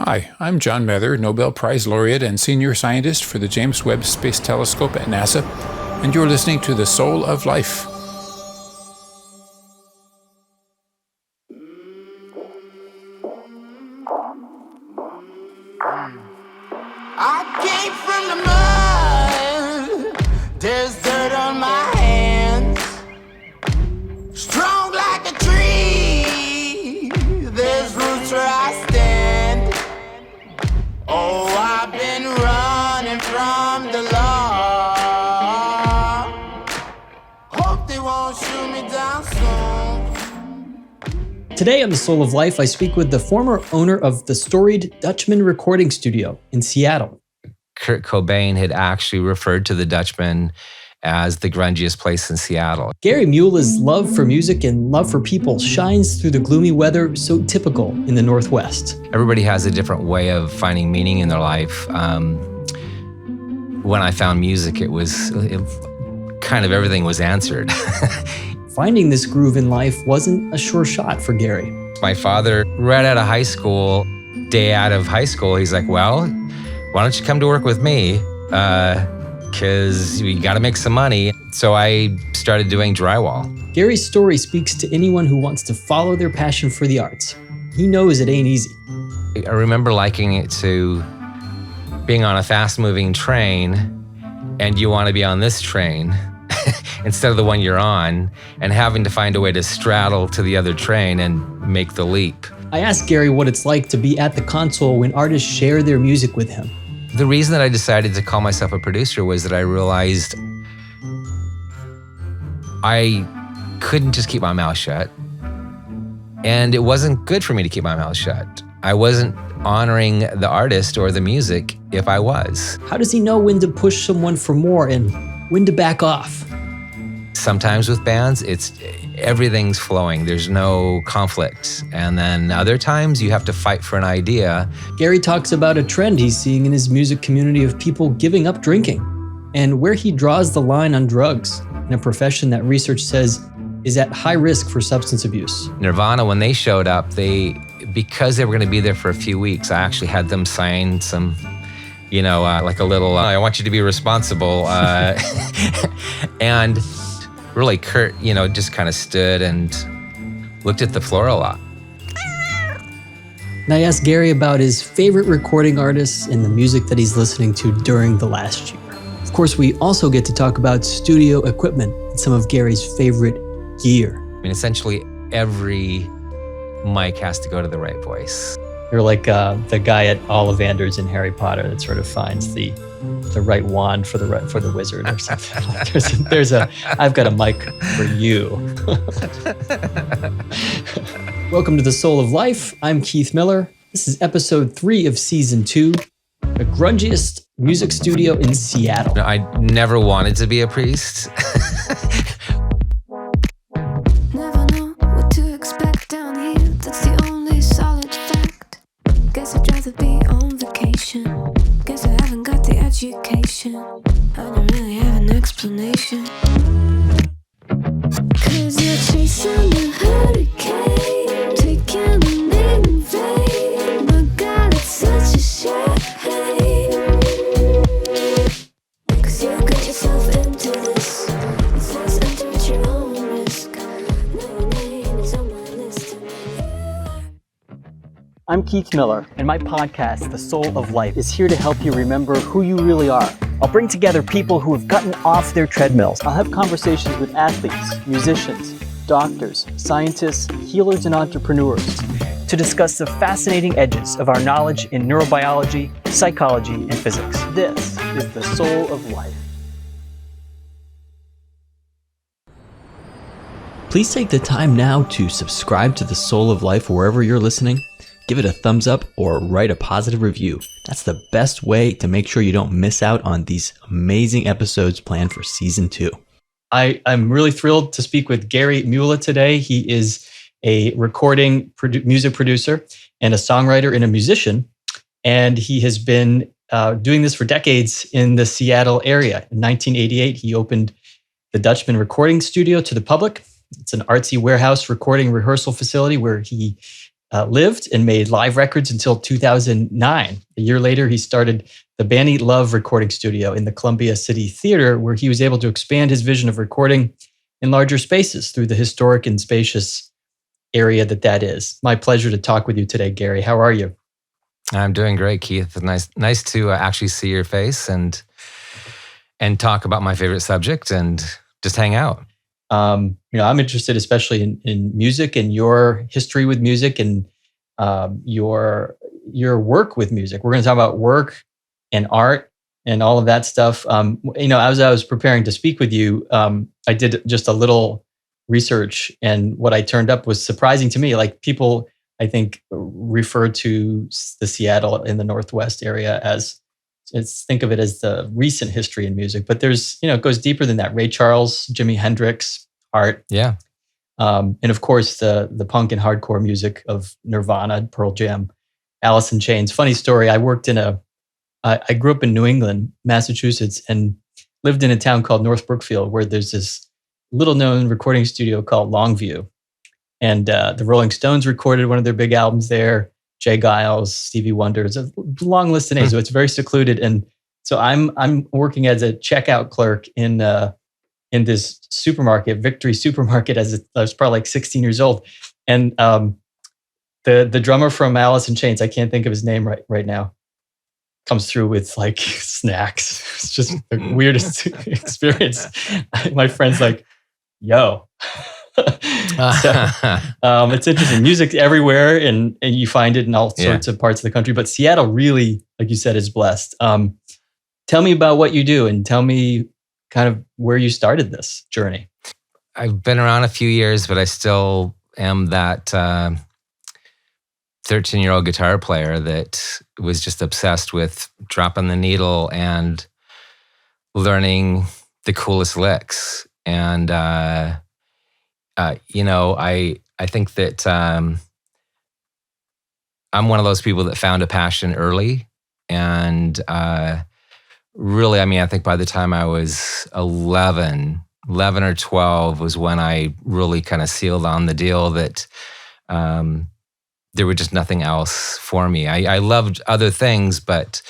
Hi, I'm John Mather, Nobel Prize Laureate and Senior Scientist for the James Webb Space Telescope at NASA, and you're listening to The Soul of Life. I came from the mud, there's dirt on my hands. Strong like a tree, there's roots where I stand. Oh, I've been running from the law. Hope they won't shoot me down soon. Today on The Soul of Life, I speak with the former owner of the storied Dutchman recording studio in Seattle. Kurt Cobain had actually referred to the Dutchman as the grungiest place in Seattle. Gary Mula's love for music and love for people shines through the gloomy weather so typical in the Northwest. Everybody has a different way of finding meaning in their life. When I found music, it kind of everything was answered. Finding this groove in life wasn't a sure shot for Gary. My father, right out of high school, day out of high school, he's like, well, why don't you come to work with me? Because we got to make some money. So I started doing drywall. Gary's story speaks to anyone who wants to follow their passion for the arts. He knows it ain't easy. I remember liking it to being on a fast-moving train, and you want to be on this train instead of the one you're on, and having to find a way to straddle to the other train and make the leap. I asked Gary what it's like to be at the console when artists share their music with him. The reason that I decided to call myself a producer was that I realized I couldn't just keep my mouth shut. And it wasn't good for me to keep my mouth shut. I wasn't honoring the artist or the music if I was. How does he know when to push someone for more and when to back off? Sometimes with bands, everything's flowing. There's no conflict. And then other times you have to fight for an idea. Gary talks about a trend he's seeing in his music community of people giving up drinking and where he draws the line on drugs in a profession that research says is at high risk for substance abuse. Nirvana, when they showed up, because they were going to be there for a few weeks, I actually had them sign some, like a little, I want you to be responsible. And really, Kurt, just kind of stood and looked at the floor a lot. And I asked Gary about his favorite recording artists and the music that he's listening to during the last year. Of course, we also get to talk about studio equipment and some of Gary's favorite gear. I mean, essentially, every mic has to go to the right voice. You're like the guy at Ollivander's in Harry Potter that sort of finds the right wand for the wizard or something. I've got a mic for you. Welcome to The Soul of Life. I'm Keith Miller. This is episode 3 of season 2, the grungiest music studio in Seattle. I never wanted to be a priest. Never know what to expect down here. That's the only solid fact. Guess I'd rather be on vacation. Guess I haven't got the education. I don't really have an explanation. 'Cause you're chasing a hurricane, taking a name in vain. But God, it's such a shame. 'Cause you got yourself into this. It's just enter at your own risk. No name is on my list. I'm Keith Miller, and my podcast, The Soul of Life, is here to help you remember who you really are. I'll bring together people who have gotten off their treadmills. I'll have conversations with athletes, musicians, doctors, scientists, healers, and entrepreneurs to discuss the fascinating edges of our knowledge in neurobiology, psychology, and physics. This is The Soul of Life. Please take the time now to subscribe to The Soul of Life wherever you're listening. Give it a thumbs up or write a positive review. That's the best way to make sure you don't miss out on these amazing episodes planned for season 2. I'm really thrilled to speak with Gary Mula today. He is a recording music producer and a songwriter and a musician. And he has been doing this for decades in the Seattle area. In 1988, he opened the Dutchman recording studio to the public. It's an artsy warehouse recording rehearsal facility where he lived and made live records until 2009. A year later, he started the Banny Love recording studio in the Columbia City Theater, where he was able to expand his vision of recording in larger spaces through the historic and spacious area that is. My pleasure to talk with you today, Gary. How are you? I'm doing great, Keith. Nice to actually see your face and talk about my favorite subject and just hang out. I'm interested especially in music and your history with music and your work with music. We're going to talk about work and art and all of that stuff. As I was preparing to speak with you, I did just a little research, and what I turned up was surprising to me. Like, people, I think, refer to the Seattle in the Northwest area as, think of it as the recent history in music, but there's, it goes deeper than that. Ray Charles, Jimi Hendrix, art. Yeah. And of course, the punk and hardcore music of Nirvana, Pearl Jam, Alice in Chains. Funny story, I grew up in New England, Massachusetts, and lived in a town called North Brookfield, where there's this little known recording studio called Longview. And the Rolling Stones recorded one of their big albums there. Jay Giles, Stevie Wonder. It's a long list of names, so it's very secluded. And so I'm working as a checkout clerk in this supermarket, Victory Supermarket, I was probably like 16 years old. And the drummer from Alice in Chains, I can't think of his name right now, comes through with like snacks. It's just the weirdest experience. My friend's like, yo. It's interesting. Music everywhere, and you find it in all sorts of parts of the country. But Seattle really, like you said, is blessed. Tell me about what you do, and tell me kind of where you started this journey. I've been around a few years, but I still am that 13-year-old guitar player that was just obsessed with dropping the needle and learning the coolest licks. And I think that I'm one of those people that found a passion early. And really, I think by the time I was 11 or 12 was when I really kind of sealed on the deal that there was just nothing else for me. I loved other things, but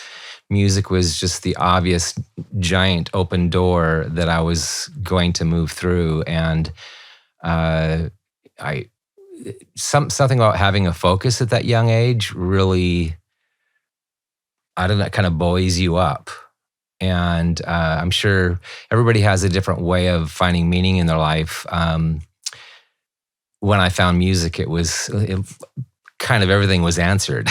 music was just the obvious giant open door that I was going to move through. And something about having a focus at that young age really, I don't know, kind of buoys you up. And I'm sure everybody has a different way of finding meaning in their life. When I found music, it kind of everything was answered.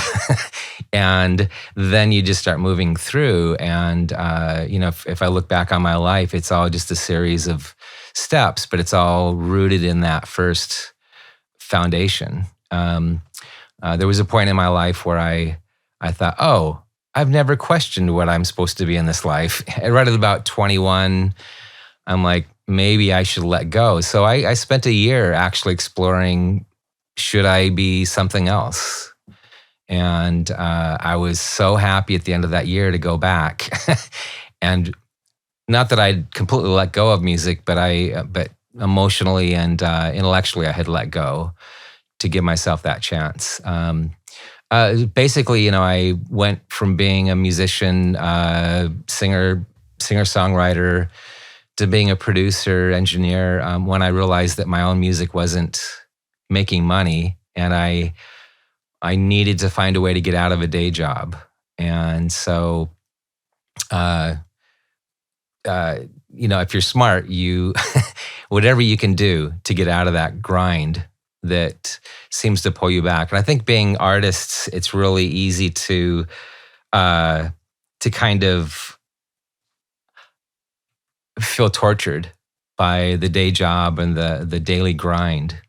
And then you just start moving through. And, if I look back on my life, it's all just a series of steps, but it's all rooted in that first foundation. There was a point in my life where I thought, oh, I've never questioned what I'm supposed to be in this life. Right at about 21, I'm like, maybe I should let go. So I spent a year actually exploring, should I be something else? And I was so happy at the end of that year to go back. And not that I'd completely let go of music, but emotionally and intellectually I had let go to give myself that chance. Basically, I went from being a musician, singer-songwriter, to being a producer, engineer, when I realized that my own music wasn't making money, and I needed to find a way to get out of a day job. And so, if you're smart, you whatever you can do to get out of that grind that seems to pull you back. And I think being artists, it's really easy to kind of feel tortured by the day job and the daily grind,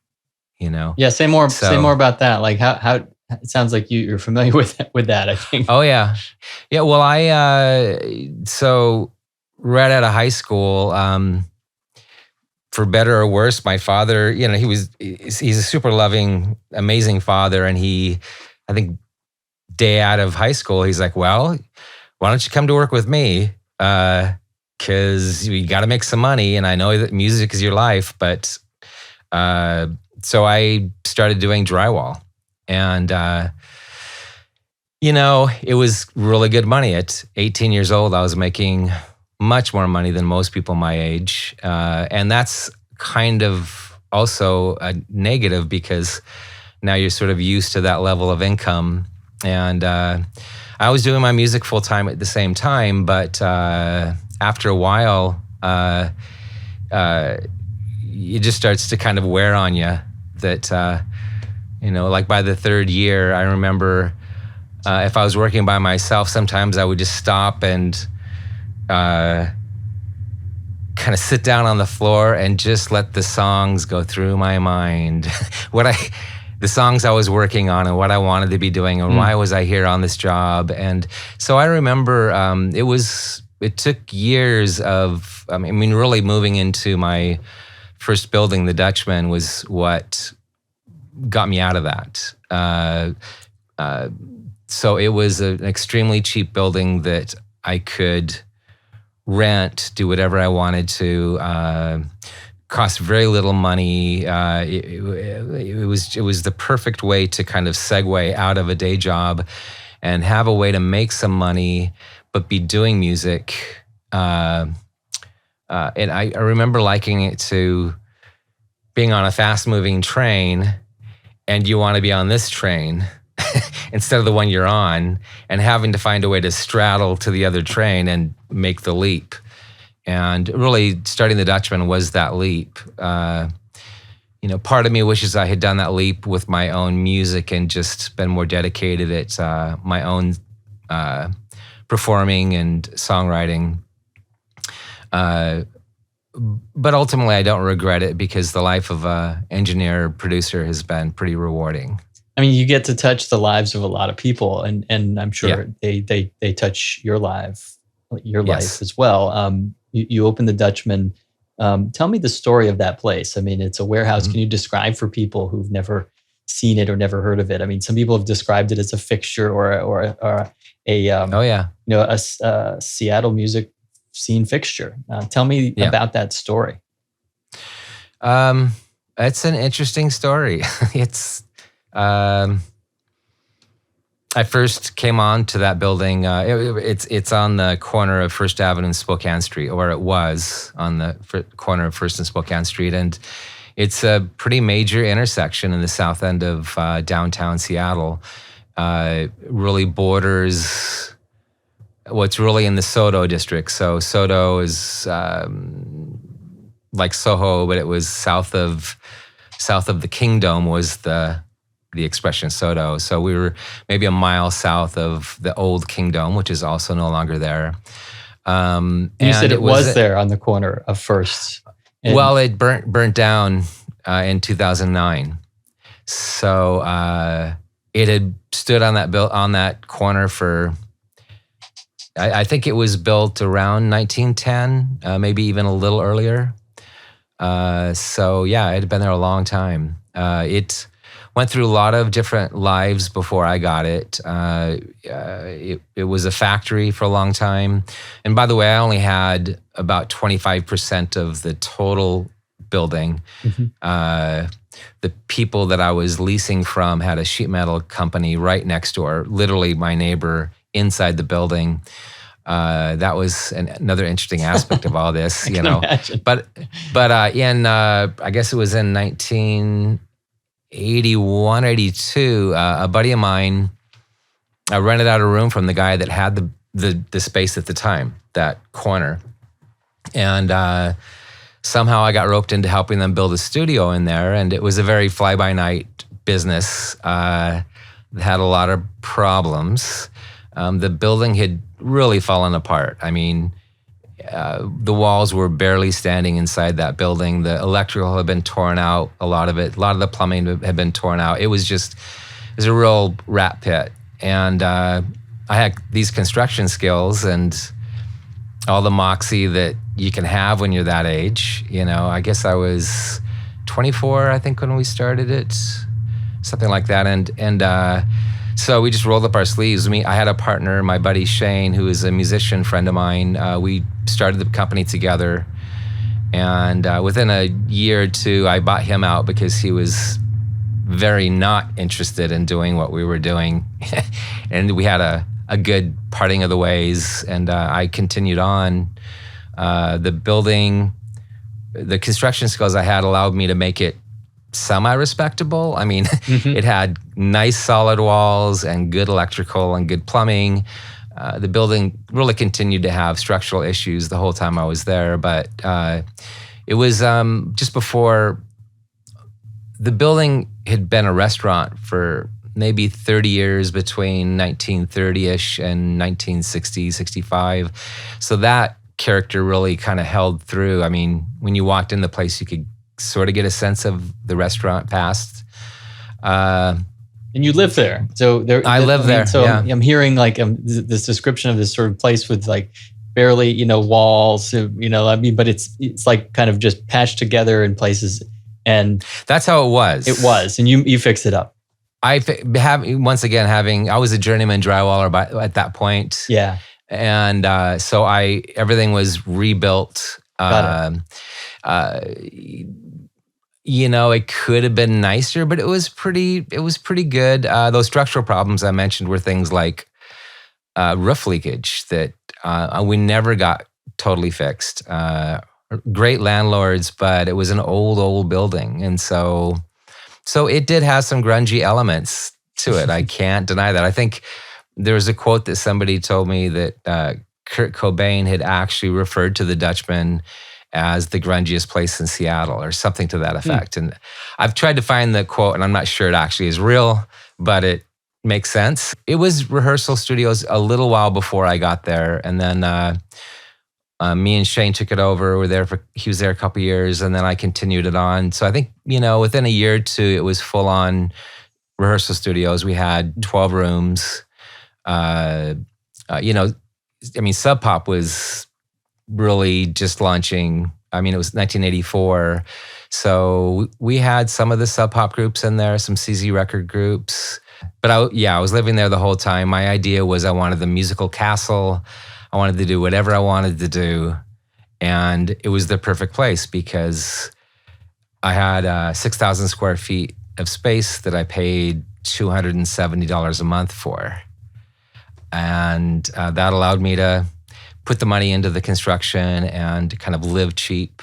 Yeah, say more about that. Like how it sounds like you're familiar with that, I think. Oh yeah. Yeah, well so right out of high school, for better or worse, my father, he's a super loving, amazing father. And I think day out of high school, he's like, well, why don't you come to work with me? Because you got to make some money. And I know that music is your life. But so I started doing drywall. And, it was really good money. At 18 years old, I was making much more money than most people my age. And that's kind of also a negative because now you're sort of used to that level of income. And I was doing my music full time at the same time, but after a while, it just starts to kind of wear on you that, like by the third year, I remember if I was working by myself, sometimes I would just stop and kind of sit down on the floor and just let the songs go through my mind. The songs I was working on and what I wanted to be doing and why was I here on this job. And so I remember it took years of, really moving into my first building, the Dutchman, was what got me out of that. So it was an extremely cheap building that I could rent, do whatever I wanted to, cost very little money. It was the perfect way to kind of segue out of a day job and have a way to make some money, but be doing music. And I remember liking it to being on a fast-moving train, and you want to be on this train instead of the one you're on, and having to find a way to straddle to the other train and make the leap. And really, starting the Dutchman was that leap. Part of me wishes I had done that leap with my own music and just been more dedicated at my own performing and songwriting. But ultimately, I don't regret it because the life of an engineer producer has been pretty rewarding. I mean, you get to touch the lives of a lot of people, and I'm sure they touch your life as well. You opened the Dutchman. Tell me the story of that place. I mean, it's a warehouse. Can you describe for people who've never seen it or never heard of it? I mean, some people have described it as a fixture or a Seattle music scene fixture. Tell me about that story. It's an interesting story. I first came on to that building. It's on the corner of First Avenue and Spokane Street, or it was on the corner of First and Spokane Street. And it's a pretty major intersection in the south end of downtown Seattle. Really borders what's really in the SoDo district. So SoDo is like Soho, but it was south of the Kingdom was the expression SoDo. So we were maybe a mile south of the old Kingdom, which is also no longer there. You said it was there on the corner of First. Well, it burnt down in 2009. So it had stood on that corner for, I think it was built around 1910, maybe even a little earlier. So yeah, it had been there a long time. It went through a lot of different lives before I got it. It was a factory for a long time. And by the way, I only had about 25% of the total building. Mm-hmm. The people that I was leasing from had a sheet metal company right next door, literally my neighbor inside the building. That was another interesting aspect of all this, you know. Imagine. But in I guess it was in 1981, 82, a buddy of mine rented out a room from the guy that had the space at the time, that corner. And somehow I got roped into helping them build a studio in there, and it was a very fly-by-night business. Had a lot of problems. The building had really fallen apart. I mean, the walls were barely standing inside that building. The electrical had been torn out, a lot of it. A lot of the plumbing had been torn out. It was a real rat pit. And I had these construction skills and all the moxie that you can have when you're that age. You know, I guess I was 24, I think, when we started it, something like that. And so we just rolled up our sleeves. I had a partner, my buddy Shane, who is a musician friend of mine. We started the company together. And within a year or two, I bought him out because he was very not interested in doing what we were doing. And we had a good parting of the ways, and I continued on. The building, the construction skills I had allowed me to make it semi-respectable. I mean, it had nice solid walls and good electrical and good plumbing. The building really continued to have structural issues the whole time I was there, but it was just before. The building had been a restaurant for maybe 30 years, between 1930-ish and 1960, 65. So that character really kind of held through. I mean, when you walked in the place, you could sort of get a sense of the restaurant past. And you live there. So I live there. So yeah. I'm hearing like this description of this sort of place with like barely, walls, but it's like kind of just patched together in places. And that's how it was. It was. And you fixed it up. I was a journeyman drywaller at that point. Yeah. And so everything was rebuilt. Got it. It could have been nicer, but it was pretty good. Those structural problems I mentioned were things like roof leakage that we never got totally fixed. Great landlords, but it was an old building. And so it did have some grungy elements to it. I can't deny that. I think there was a quote that somebody told me that Kurt Cobain had actually referred to the Dutchman as the grungiest place in Seattle or something to that effect. And I've tried to find the quote, and I'm not sure it actually is real, but it makes sense. It was rehearsal studios a little while before I got there. And then me and Shane took it over. He was there a couple years, and then I continued it on. So I think, within a year or two, it was full on rehearsal studios. We had 12 rooms. Sub Pop was really just launching. I mean, it was 1984. So we had some of the Sub Pop groups in there, some CZ record groups. But I was living there the whole time. My idea was I wanted the musical castle. I wanted to do whatever I wanted to do. And it was the perfect place because I had 6,000 square feet of space that I paid $270 a month for. And that allowed me to put the money into the construction and kind of live cheap,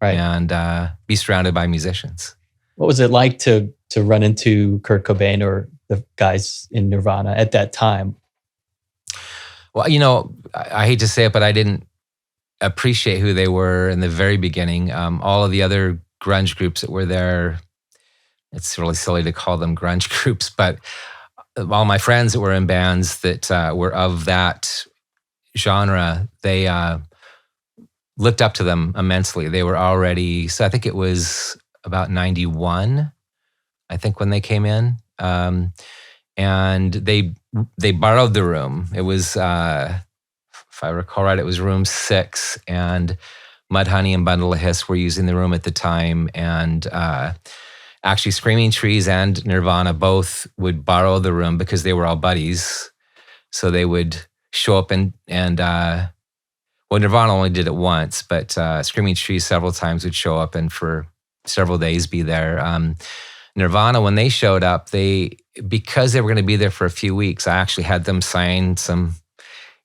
right, and be surrounded by musicians. What was it like to run into Kurt Cobain or the guys in Nirvana at that time? Well, I hate to say it, but I didn't appreciate who they were in the very beginning. All of the other grunge groups that were there, it's really silly to call them grunge groups, but all my friends that were in bands that were of that genre, they looked up to them immensely. They were already, so I think it was about 91, I think, when they came in. And they borrowed the room. It was, if I recall right, it was room 6, and Mudhoney and Bundle of Hiss were using the room at the time. And actually Screaming Trees and Nirvana both would borrow the room because they were all buddies. So they would show up and Nirvana only did it once, but Screaming Trees several times would show up and for several days be there. Nirvana, when they showed up, because they were going to be there for a few weeks, I actually had them sign some,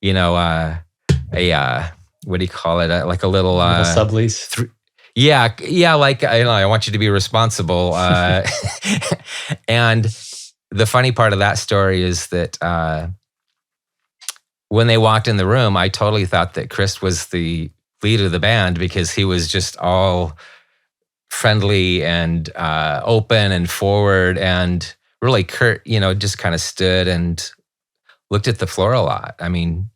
what do you call it? Like a little sublease. Like I want you to be responsible. And the funny part of that story is that when they walked in the room, I totally thought that Chris was the lead of the band because he was just all friendly and open and forward, and really Kurt, just kind of stood and looked at the floor a lot. I mean,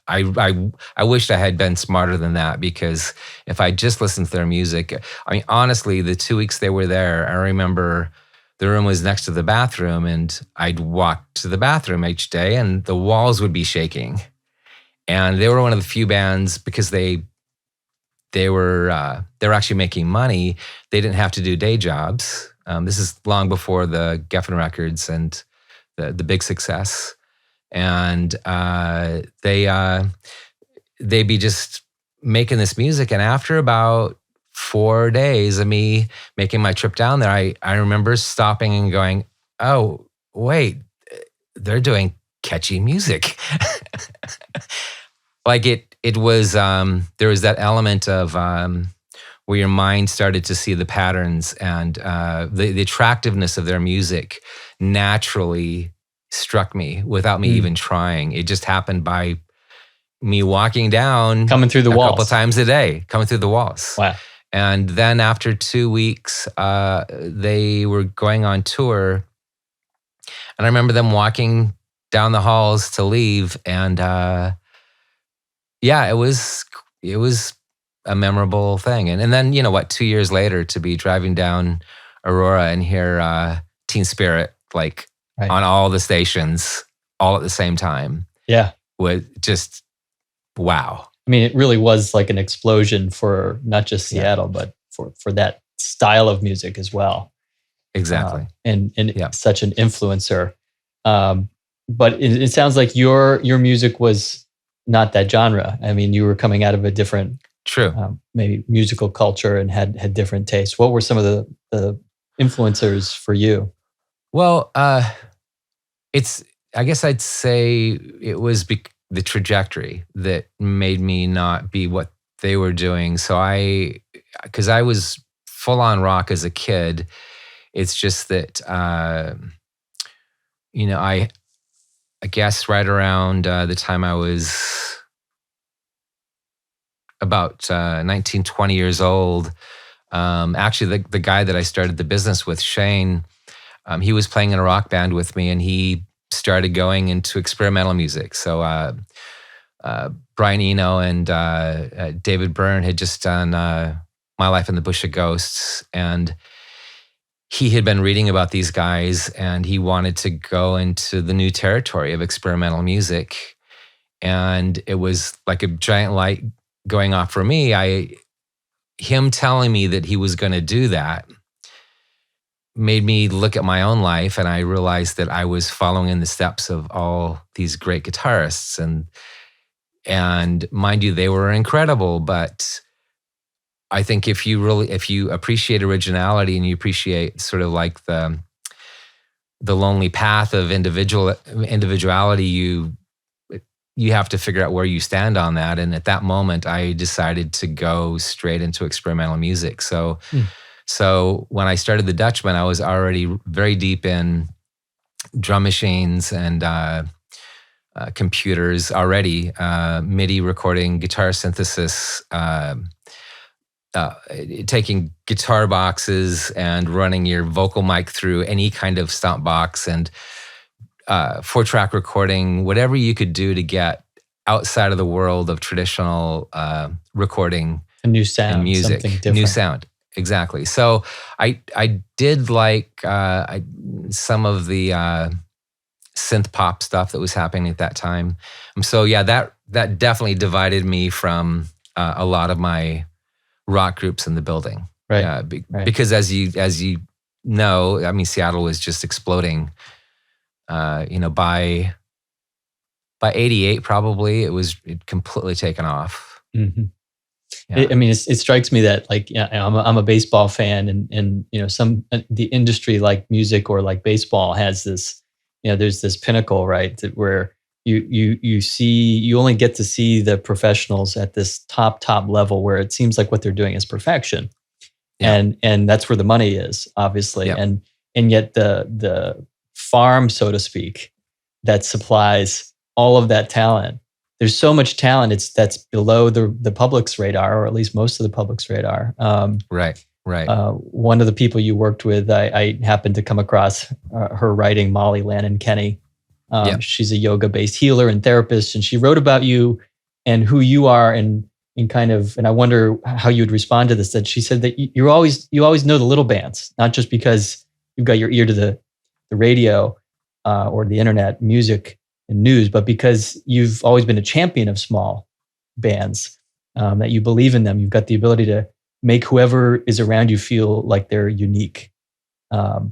I wished I had been smarter than that, because if I just listened to their music, I mean, honestly, the 2 weeks they were there, I remember the room was next to the bathroom, and I'd walk to the bathroom each day and the walls would be shaking. And they were one of the few bands, because they were actually making money. They didn't have to do day jobs. This is long before the Geffen records and the big success. And they'd be just making this music. And after about 4 days of me making my trip down there, I remember stopping and going, oh, wait, they're doing catchy music. Like it was, there was that element of where your mind started to see the patterns, and the attractiveness of their music naturally struck me without me even trying. It just happened by me walking down, coming through the walls a couple times a day, coming through the walls. Wow. And then after 2 weeks, they were going on tour, and I remember them walking down the halls to leave, and yeah, it was a memorable thing. And then, 2 years later, to be driving down Aurora and hear Teen Spirit like on all the stations all at the same time. Yeah. Was just wow. I mean, it really was like an explosion for not just Seattle, but for that style of music as well. Exactly. And such an influencer. But it sounds like your music was not that genre. I mean, you were coming out of a different, maybe musical culture and had different tastes. What were some of the influencers for you? Well, I guess I'd say it was the trajectory that made me not be what they were doing. So because I was full on rock as a kid, it's just that, I guess right around the time I was about 19, 20 years old, actually the guy that I started the business with, Shane, he was playing in a rock band with me, and he started going into experimental music. So Brian Eno and David Byrne had just done My Life in the Bush of Ghosts, and he had been reading about these guys, and he wanted to go into the new territory of experimental music. And it was like a giant light going off for me. Him telling me that he was going to do that made me look at my own life, and I realized that I was following in the steps of all these great guitarists, and mind you, they were incredible. But I think if you appreciate originality and you appreciate sort of like the lonely path of individuality, you have to figure out where you stand on that. And at that moment, I decided to go straight into experimental music. So when I started the Dutchman, I was already very deep in drum machines and computers already, MIDI recording, guitar synthesis, taking guitar boxes and running your vocal mic through any kind of stomp box, and 4-track recording, whatever you could do to get outside of the world of traditional recording. A new sound, and music, something different. New sound. Exactly. So I did like some of the synth pop stuff that was happening at that time. So yeah, that definitely divided me from a lot of my rock groups in the building. Right. Because as you know, I mean, Seattle was just exploding. By 88 probably it completely taken off. Mm-hmm. Yeah. I mean, it strikes me that I'm a baseball fan, and the industry like music or like baseball has this, there's this pinnacle, right? Where you only get to see the professionals at this top level where it seems like what they're doing is perfection. Yeah. And that's where the money is, obviously. Yeah. And yet the farm, so to speak, that supplies all of that talent. There's so much talent that's below the public's radar, or at least most of the public's radar. Right. One of the people you worked with, I happened to come across her writing, Molly Lannon Kenny. She's a yoga-based healer and therapist, and she wrote about you and who you are, and I wonder how you would respond to this. That she said that you always know the little bands, not just because you've got your ear to the radio or the internet, music and news, but because you've always been a champion of small bands, that you believe in them. You've got the ability to make whoever is around you feel like they're unique. Where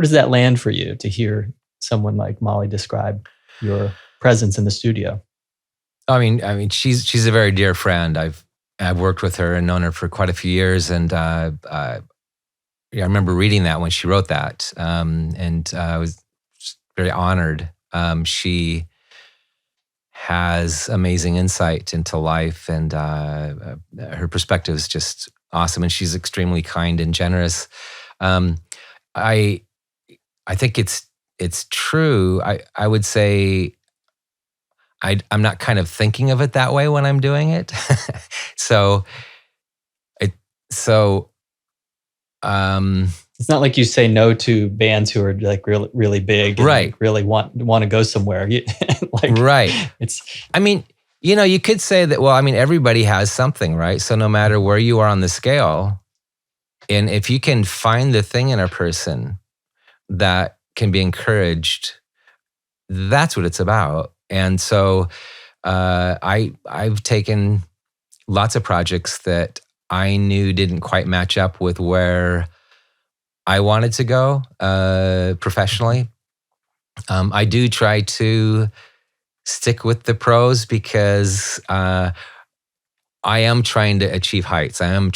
does that land for you to hear someone like Molly describe your presence in the studio? I mean, she's a very dear friend. I've I've worked with her and known her for quite a few years, and I remember reading that when she wrote that, and I was just very honored. She has amazing insight into life, and her perspective is just awesome, and she's extremely kind and generous. I think it's true. I would say I'm not kind of thinking of it that way when I'm doing it. so It's not like you say no to bands who are like really, really big, and right? Like really want to go somewhere. Like, right. It's. I mean, you could say that. Well, I mean, everybody has something, right? So no matter where you are on the scale, and if you can find the thing in a person that can be encouraged, that's what it's about. And so I've taken lots of projects that I knew didn't quite match up with where I wanted to go professionally. I do try to stick with the pros because I am trying to achieve heights. I am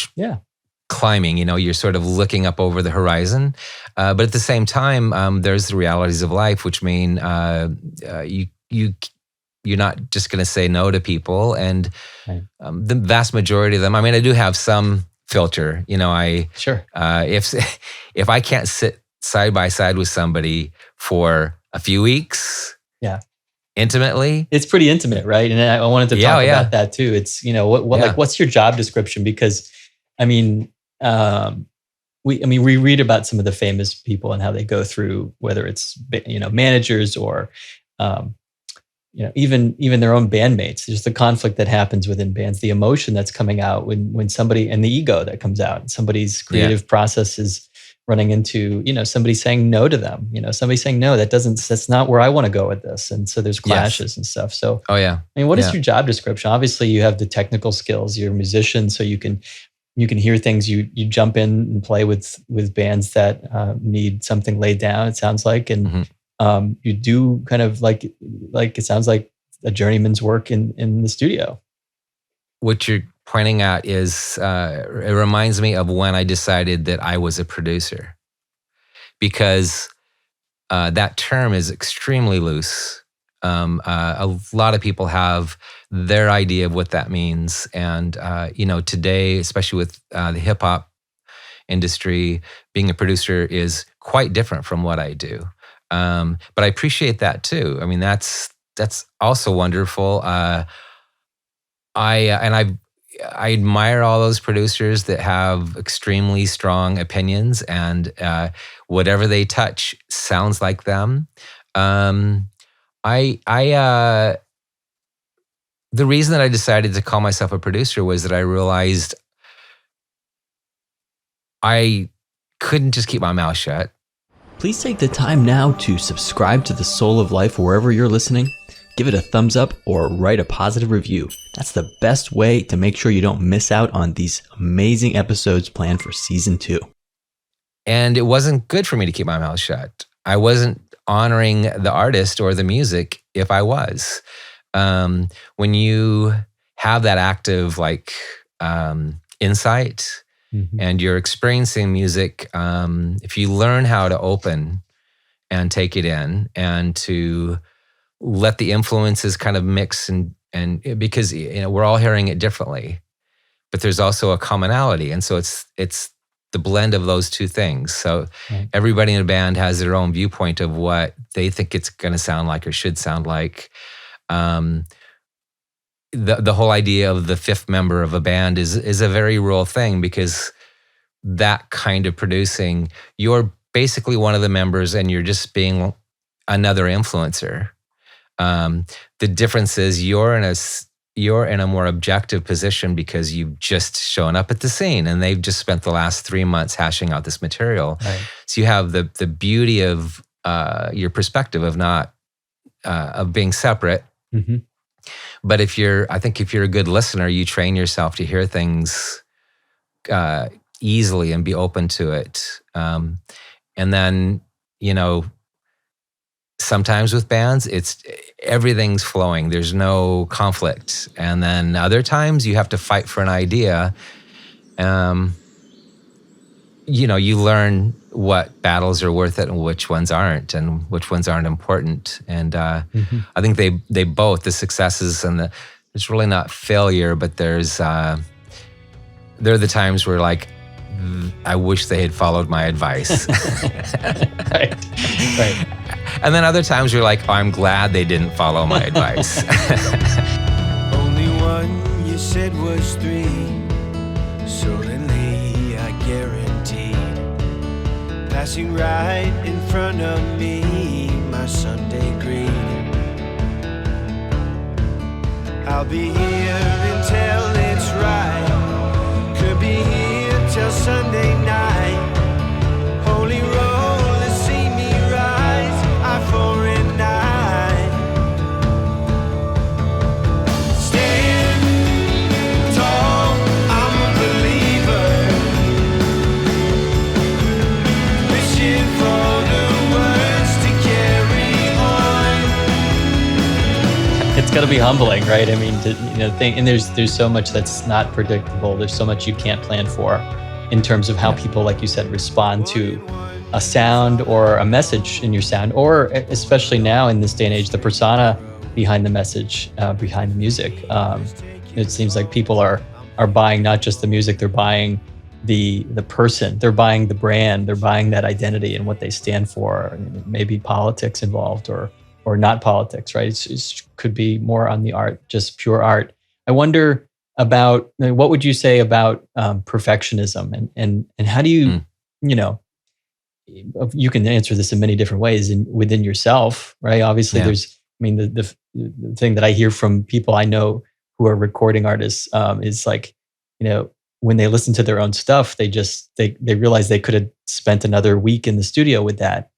climbing, you're sort of looking up over the horizon. But at the same time, there's the realities of life, which mean you're not just going to say no to people. And the vast majority of them, I mean, I do have some filter, Sure. If I can't sit side by side with somebody for a few weeks, intimately, it's pretty intimate, right? And I wanted to talk about that too. It's, like, what's your job description? Because I mean, we read about some of the famous people and how they go through, whether it's, managers or, even their own bandmates. There's the conflict that happens within bands, the emotion that's coming out when somebody, and the ego that comes out, and somebody's creative process is running into, somebody saying no to them, somebody saying, no, that's not where I want to go with this. And so there's clashes and stuff. So, what is your job description? Obviously you have the technical skills, you're a musician, so you can hear things, you jump in and play with bands that need something laid down, it sounds like. And you do kind of like it sounds like a journeyman's work in the studio. What you're pointing at is, it reminds me of when I decided that I was a producer, because that term is extremely loose. A lot of people have their idea of what that means. And, today, especially with the hip hop industry, being a producer is quite different from what I do. But I appreciate that too. I mean, that's also wonderful. I admire all those producers that have extremely strong opinions, and whatever they touch sounds like them. The reason that I decided to call myself a producer was that I realized I couldn't just keep my mouth shut. Please take the time now to subscribe to The Soul of Life wherever you're listening. Give it a thumbs up or write a positive review. That's the best way to make sure you don't miss out on these amazing episodes planned for season 2. And it wasn't good for me to keep my mouth shut. I wasn't honoring the artist or the music if I was. When you have that active insight, and you're experiencing music, if you learn how to open and take it in, and to let the influences kind of mix, and because we're all hearing it differently, but there's also a commonality, and so it's the blend of those two things. So everybody in a band has their own viewpoint of what they think it's going to sound like or should sound like. The whole idea of the fifth member of a band is a very real thing, because that kind of producing, you're basically one of the members and you're just being another influencer. The difference is you're in a more objective position because you've just shown up at the scene and they've just spent the last 3 months hashing out this material. Right. So you have the beauty of your perspective of not of being separate. Mm-hmm. But I think if you're a good listener, you train yourself to hear things easily and be open to it. And then, sometimes with bands, everything's flowing. There's no conflict. And then other times you have to fight for an idea. You learn what battles are worth it and which ones aren't, and which ones aren't important. And I think they both, the successes and it's really not failure, but there are the times where like, I wish they had followed my advice. Right. And then other times you're like, oh, I'm glad they didn't follow my advice. Only one you said was 3. Sullenly, I guaranteed. Passing right in front of me, my Sunday greed. I'll be here until it's right. Could be here till Sunday night. Holy roller, see me rise. I 4 and 9. Stand tall, I'm a believer. Wishing for the words to carry on. It's got to be humbling, right? I mean, and there's so much that's not predictable. There's so much you can't plan for in terms of how people, like you said, respond to a sound or a message in your sound, or especially now in this day and age, the persona behind the message, behind the music. It seems like people are buying not just the music, they're buying the person, they're buying the brand, they're buying that identity and what they stand for. Maybe politics involved or not politics, right? It could be more on the art, just pure art. I wonder about, what would you say about perfectionism and how do you, you can answer this in many different ways within yourself, right? Obviously there's, the thing that I hear from people I know who are recording artists is like, when they listen to their own stuff, they realize they could have spent another week in the studio with that.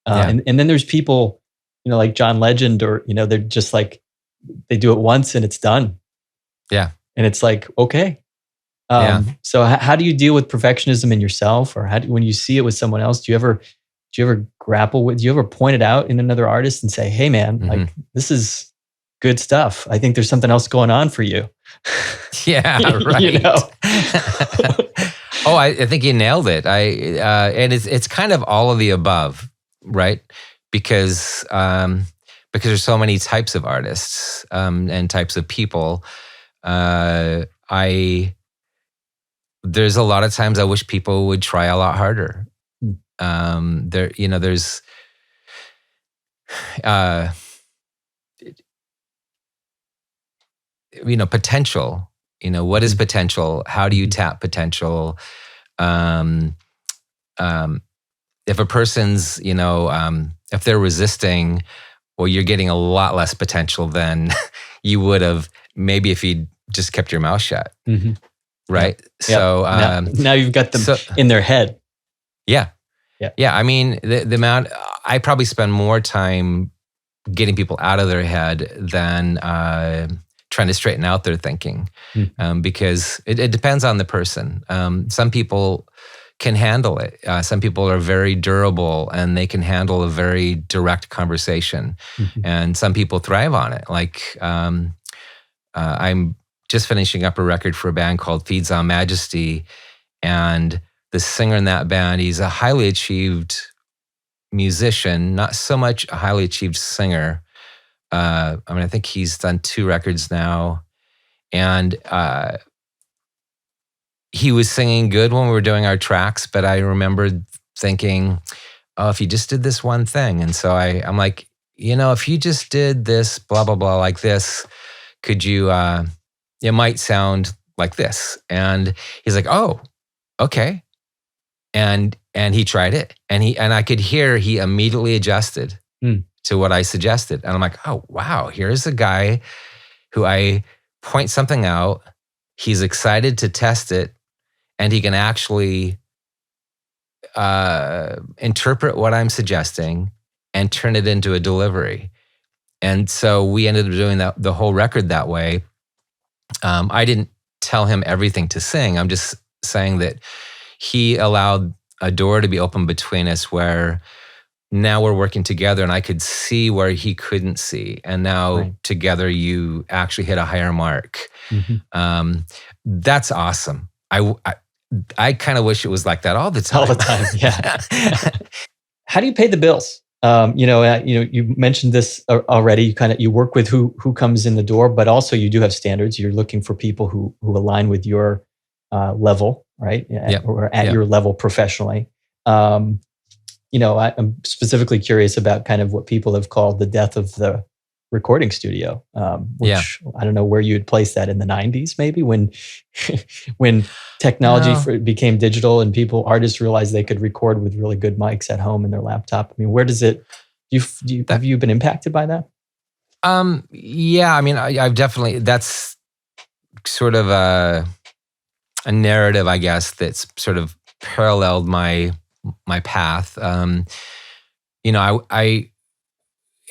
And then there's people, like John Legend, or, they're just like, they do it once and it's done. Yeah. And it's like, okay. So how do you deal with perfectionism in yourself, or when you see it with someone else, do you ever grapple with, do you ever point it out in another artist and say, hey man, like this is good stuff. I think there's something else going on for you. Yeah, right. Oh, I think you nailed it. And it's kind of all of the above, right? Because there's so many types of artists and types of people. There's a lot of times I wish people would try a lot harder. There's potential. What is potential? How do you tap potential? If a person's, if they're resisting, well, you're getting a lot less potential than you would have maybe if you just kept your mouth shut. Mm-hmm. Right. Yeah. So now you've got them in their head. Yeah. I mean, the amount, I probably spend more time getting people out of their head than trying to straighten out their thinking, because it depends on the person. Some people can handle it. Some people are very durable and they can handle a very direct conversation, and some people thrive on it. Like I'm just finishing up a record for a band called Feeds on Majesty, and the singer in that band, he's a highly achieved musician, not so much a highly achieved singer. I think he's done 2 records now, and he was singing good when we were doing our tracks, but I remember thinking, oh, if you just did this one thing. And so I'm like, if you just did this, blah, blah, blah, like this, could you, it might sound like this. And he's like, oh, okay. And he tried it, and I could hear he immediately adjusted to what I suggested. And I'm like, oh, wow, here's a guy who I point something out. He's excited to test it, and he can actually interpret what I'm suggesting and turn it into a delivery. And so we ended up doing the whole record that way. I didn't tell him everything to sing. I'm just saying that he allowed a door to be open between us where now we're working together and I could see where he couldn't see. And now together you actually hit a higher mark. That's awesome. I kind of wish it was like that all the time. All the time, yeah. How do you pay the bills? You mentioned this already. You work with who comes in the door, but also you do have standards. You're looking for people who align with your level, right? Or at your level professionally. I'm specifically curious about kind of what people have called the death of the recording studio, which I don't know where you'd place that in the 90s, maybe when technology became digital and artists realized they could record with really good mics at home in their laptop. I mean, where does it? Have you been impacted by that? Yeah, I mean, I've definitely. That's sort of a narrative, I guess, that's sort of paralleled my path.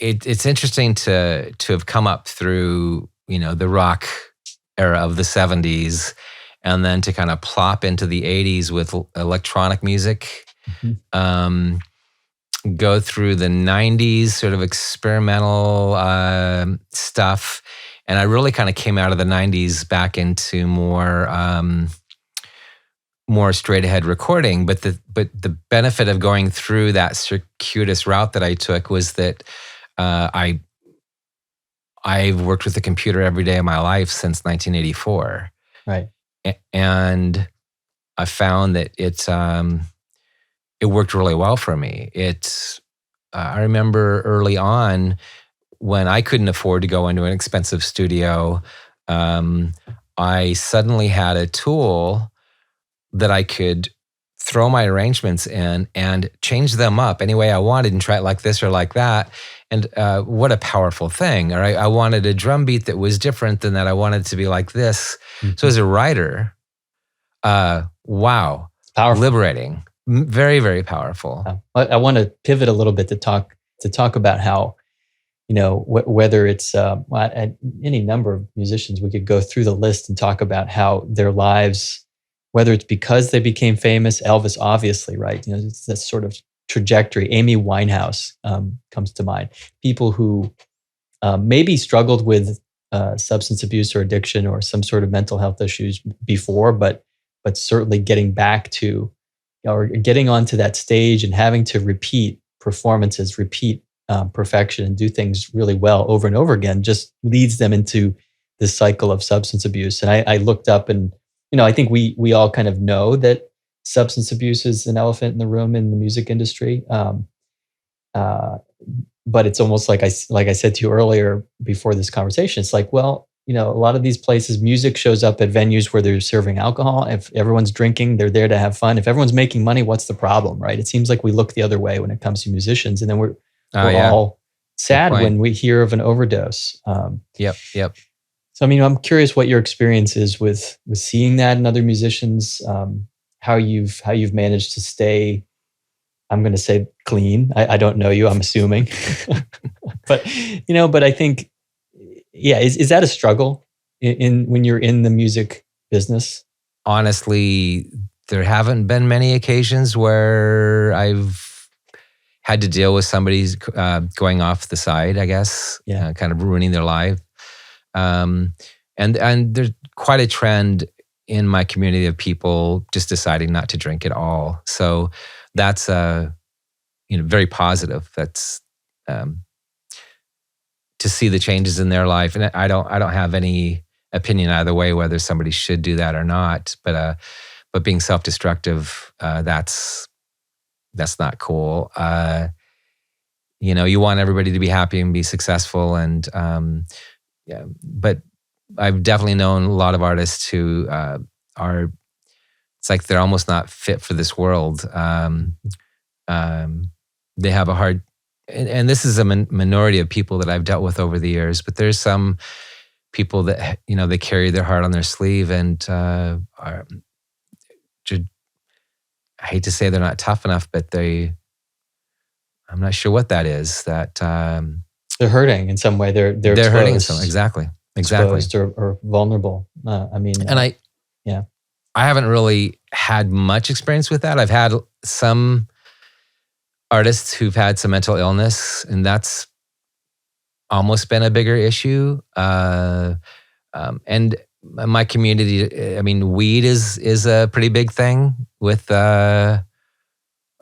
It's interesting to have come up through, the rock era of the 70s and then to kind of plop into the 80s with electronic music, go through the 90s sort of experimental stuff. And I really kind of came out of the 90s back into more straight ahead recording. But the benefit of going through that circuitous route that I took was that I've worked with a computer every day of my life since 1984. Right. And I found that it worked really well for me. I remember early on when I couldn't afford to go into an expensive studio, I suddenly had a tool that I could throw my arrangements in and change them up any way I wanted and try it like this or like that. And what a powerful thing. All right. I wanted a drum beat that was different than that. I wanted it to be like this. So as a writer, wow. It's powerful. Liberating. Very, very powerful. I want to pivot a little bit to talk about how, whether it's any number of musicians, we could go through the list and talk about how their lives, whether it's because they became famous, Elvis, obviously, right? It's this sort of trajectory. Amy Winehouse comes to mind. People who maybe struggled with substance abuse or addiction or some sort of mental health issues before, but certainly getting back to, or getting onto that stage and having to repeat performances, repeat perfection and do things really well over and over again just leads them into this cycle of substance abuse. And I looked up and, I think we all kind of know that substance abuse is an elephant in the room in the music industry. But it's almost like I said to you earlier before this conversation, it's like, well, a lot of these places, music shows up at venues where they're serving alcohol. If everyone's drinking, they're there to have fun. If everyone's making money, what's the problem, right? It seems like we look the other way when it comes to musicians, and then we're all sad when we hear of an overdose. Yep. So, I'm curious what your experience is with seeing that in other musicians, how you've managed to stay, I'm going to say clean. I don't know you, I'm assuming. but I think, is that a struggle when you're in the music business? Honestly, there haven't been many occasions where I've had to deal with somebody's going off the side, I guess, kind of ruining their life. And there's quite a trend in my community of people just deciding not to drink at all. So that's very positive. That's to see the changes in their life. And I don't have any opinion either way whether somebody should do that or not. But being self-destructive, that's not cool. You want everybody to be happy and be successful, and but I've definitely known a lot of artists who it's like they're almost not fit for this world. They have a hard, and this is a minority of people that I've dealt with over the years, but there's some people that, they carry their heart on their sleeve and are, I hate to say they're not tough enough, but I'm not sure what that is, that they're hurting in some way. They're hurting in some way. Exactly. Exposed or vulnerable. I haven't really had much experience with that. I've had some artists who've had some mental illness, and that's almost been a bigger issue. And my community, I mean, weed is a pretty big thing with a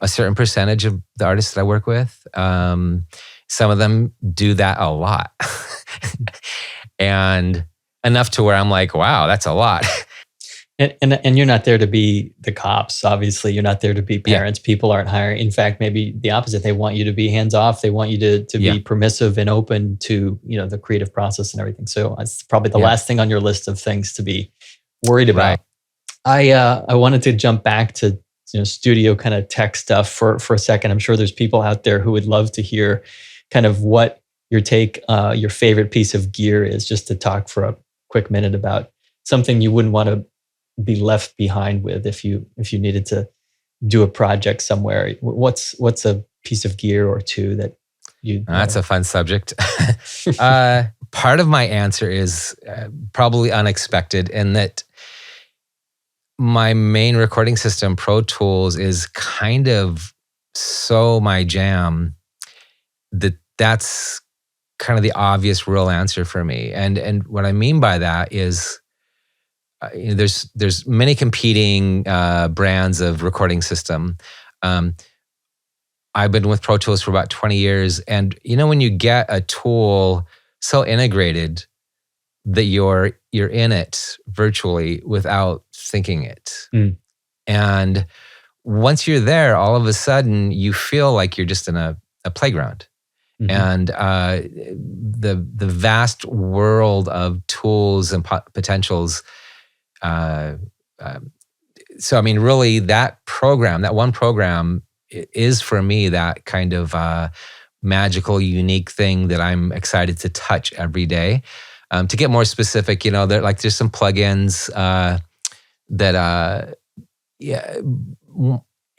certain percentage of the artists that I work with. Some of them do that a lot. And enough to where I'm like, wow, that's a lot. And you're not there to be the cops. Obviously, you're not there to be parents. People aren't hiring. In fact, maybe the opposite. They want you to be hands off. They want you to be permissive and open to, you know, the creative process and everything. So it's probably the last thing on your list of things to be worried about. Right. I wanted to jump back to, you know, studio kind of tech stuff for a second. I'm sure there's people out there who would love to hear kind of what your favorite piece of gear is, just to talk for a quick minute about something you wouldn't want to be left behind with if you needed to do a project somewhere. What's a piece of gear or two that you? That's a fun subject. Part of my answer is probably unexpected, in that my main recording system, Pro Tools, is kind of so my jam that's kind of the obvious real answer for me. And what I mean by that is, you know, there's many competing brands of recording system. I've been with Pro Tools for about 20 years, and you know, when you get a tool so integrated that you're in it virtually without thinking it, and once you're there, all of a sudden you feel like you're just in a playground. And the vast world of tools and potentials. So I mean, really, that one program is for me that kind of magical, unique thing that I'm excited to touch every day. To get more specific, you know, there's some plugins that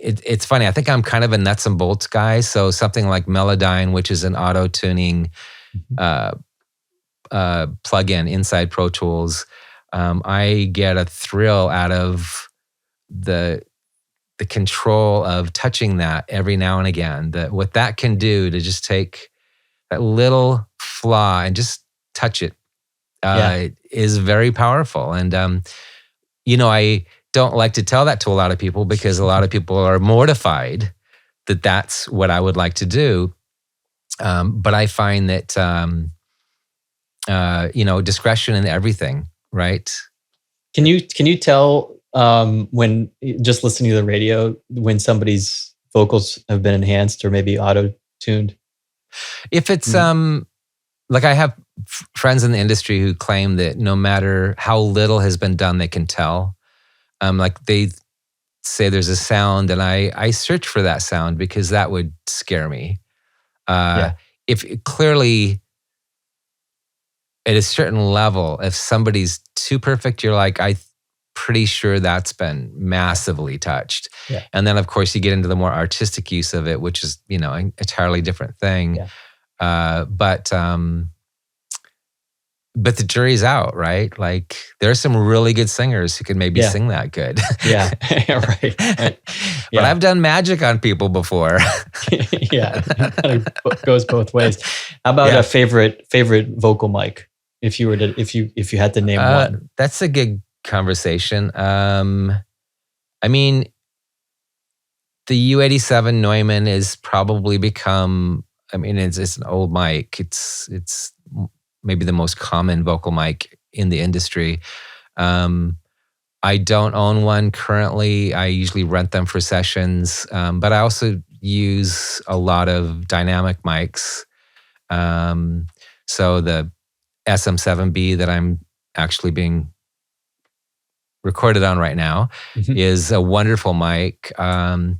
it's funny. I think I'm kind of a nuts and bolts guy. So something like Melodyne, which is an auto-tuning plugin inside Pro Tools, I get a thrill out of the control of touching that every now and again. What that can do to just take that little flaw and just touch it is very powerful. And you know, I don't like to tell that to a lot of people, because a lot of people are mortified that that's what I would like to do. But I find that, you know, discretion in everything, right? Can you tell when just listening to the radio when somebody's vocals have been enhanced or maybe auto-tuned? If it's like, I have friends in the industry who claim that no matter how little has been done, they can tell. Like they say there's a sound, and I search for that sound, because that would scare me. If clearly at a certain level, if somebody's too perfect, you're like, I'm pretty sure that's been massively touched. Yeah. And then of course you get into the more artistic use of it, which is, you know, an entirely different thing. Yeah. But the jury's out, right? Like, there are some really good singers who can maybe sing that good. Yeah, right. But I've done magic on people before. Yeah, it goes both ways. How about a favorite vocal mic? If you had to name one, that's a good conversation. I mean, the U87 Neumann is probably become. I mean, it's an old mic. It's maybe the most common vocal mic in the industry. I don't own one currently. I usually rent them for sessions, but I also use a lot of dynamic mics. So the SM7B that I'm actually being recorded on right now is a wonderful mic. I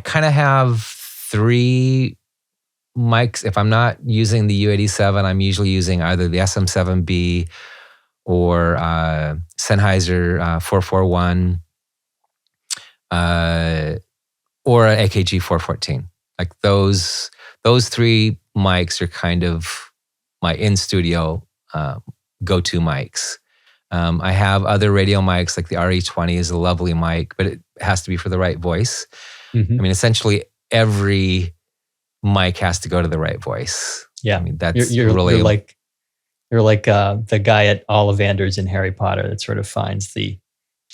kind of have 3 mics. If I'm not using the U87, I'm usually using either the SM7B or Sennheiser 441 or an AKG 414. Like those 3 mics are kind of my in-studio go-to mics. I have other radio mics, like the RE20 is a lovely mic, but it has to be for the right voice. I mean, essentially every mic has to go to the right voice. Yeah. I mean, that's you're really you're like the guy at Ollivanders in Harry Potter that sort of finds the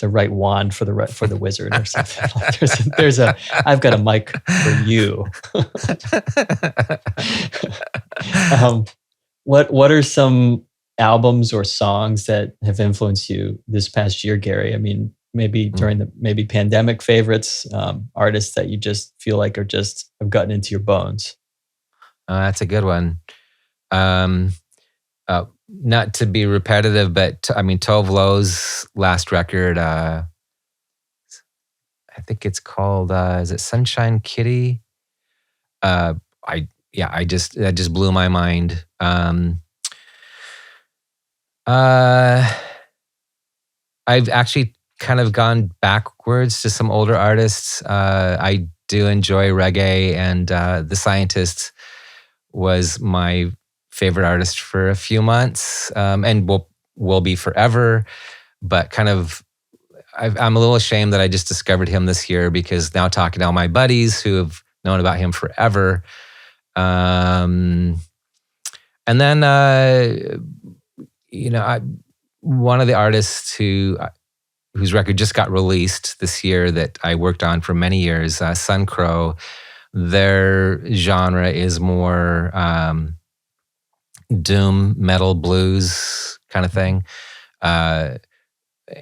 right wand for the wizard or something. Like there's a I've got a mic for you. What are some albums or songs that have influenced you this past year, Gary? I mean, maybe during the pandemic favorites, artists that you just feel like have gotten into your bones. That's a good one. Not to be repetitive, but I mean, Tov Lo's last record, I think it's called, is it Sunshine Kitty? That just blew my mind. I've actually kind of gone backwards to some older artists. I do enjoy reggae, and The Scientist was my favorite artist for a few months, and will be forever. But kind of, I'm a little ashamed that I just discovered him this year, because now talking to all my buddies who have known about him forever. And then, one of the artists whose record just got released this year that I worked on for many years, Sun Crow, their genre is more doom, metal, blues kind of thing.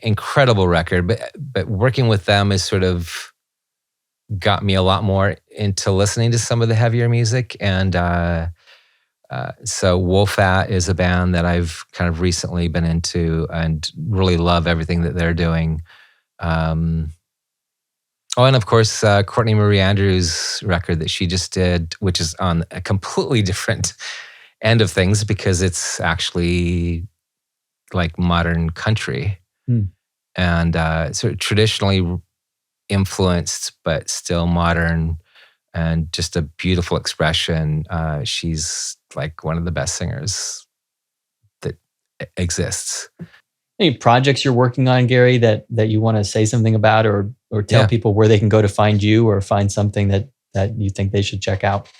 Incredible record, but working with them has sort of got me a lot more into listening to some of the heavier music. And so Wolfat is a band that I've kind of recently been into and really love everything that they're doing. And of course, Courtney Marie Andrews' record that she just did, which is on a completely different end of things, because it's actually like modern country. And sort of traditionally influenced, but still modern, and just a beautiful expression. She's like one of the best singers that exists. Any projects you're working on, Gary, that you want to say something about, or tell people where they can go to find you, or find something that you think they should check out?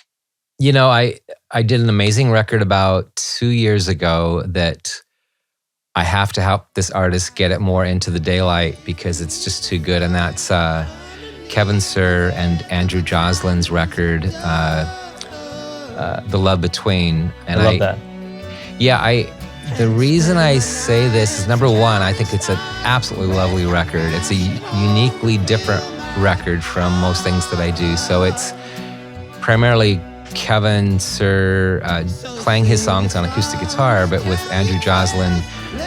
You know, I did an amazing record about 2 years ago that I have to help this artist get it more into the daylight, because it's just too good. And that's Kevin Sir and Andrew Joslyn's record, The Love Between. And I love that. Yeah, the reason I say this is, number one, I think it's an absolutely lovely record. It's a uniquely different record from most things that I do. So it's primarily Kevin Sir playing his songs on acoustic guitar, but with Andrew Joslyn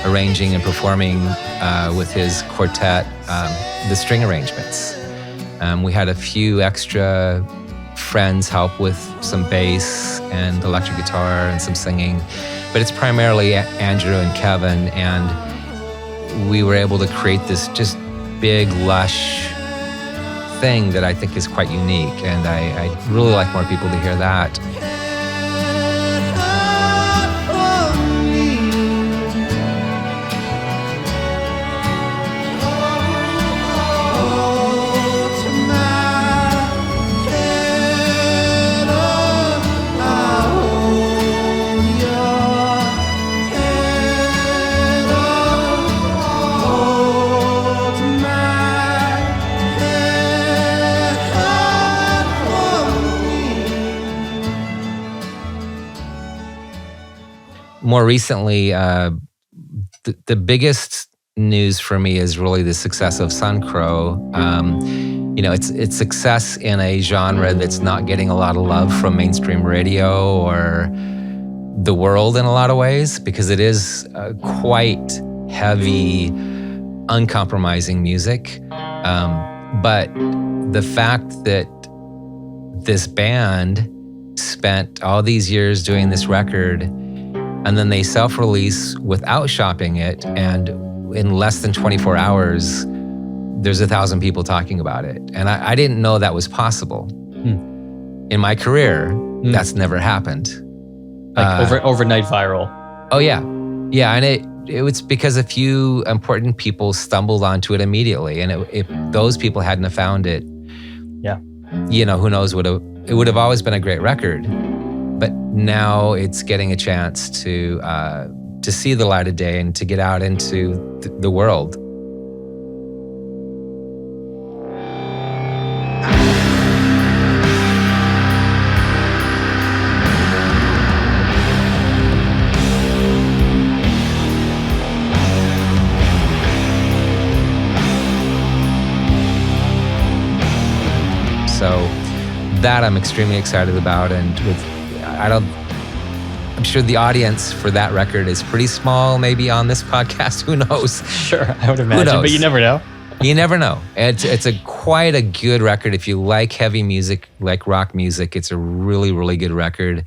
arranging and performing with his quartet the string arrangements. We had a few extra friends help with some bass and electric guitar and some singing, but it's primarily Andrew and Kevin, and we were able to create this just big, lush thing that I think is quite unique, and I'd really like more people to hear that. More recently, the biggest news for me is really the success of Sun Crow. It's success in a genre that's not getting a lot of love from mainstream radio or the world in a lot of ways, because it is quite heavy, uncompromising music. But the fact that this band spent all these years doing this record, and then they self-release without shopping it, and in less than 24 hours, there's 1,000 people talking about it. And I didn't know that was possible. In my career, that's never happened. Like overnight viral. Oh, yeah. Yeah, and it was because a few important people stumbled onto it immediately. And if those people hadn't have found it, who knows it would have always been a great record. But now it's getting a chance to see the light of day and to get out into the world. So that I'm extremely excited about, and I'm sure the audience for that record is pretty small, maybe on this podcast. Who knows? Sure, I would imagine, but you never know. You never know. It's quite a good record. If you like heavy music, like rock music, it's a really, really good record.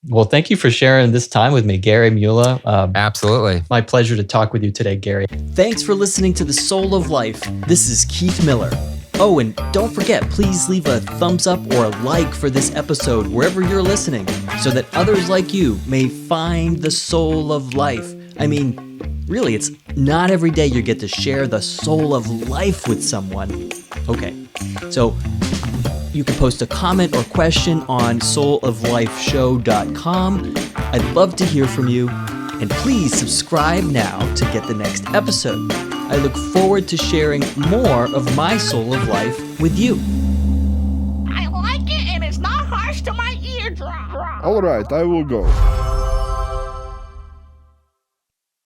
Well, thank you for sharing this time with me, Gary Mula. Absolutely. My pleasure to talk with you today, Gary. Thanks for listening to The Soul of Life. This is Keith Miller. Oh, and don't forget, please leave a thumbs up or a like for this episode wherever you're listening so that others like you may find the soul of life. I mean, really, it's not every day you get to share the soul of life with someone. Okay, so you can post a comment or question on souloflifeshow.com. I'd love to hear from you. And please subscribe now to get the next episode. I look forward to sharing more of my soul of life with you. I like it and it's not harsh to my eardrum. All right, I will go.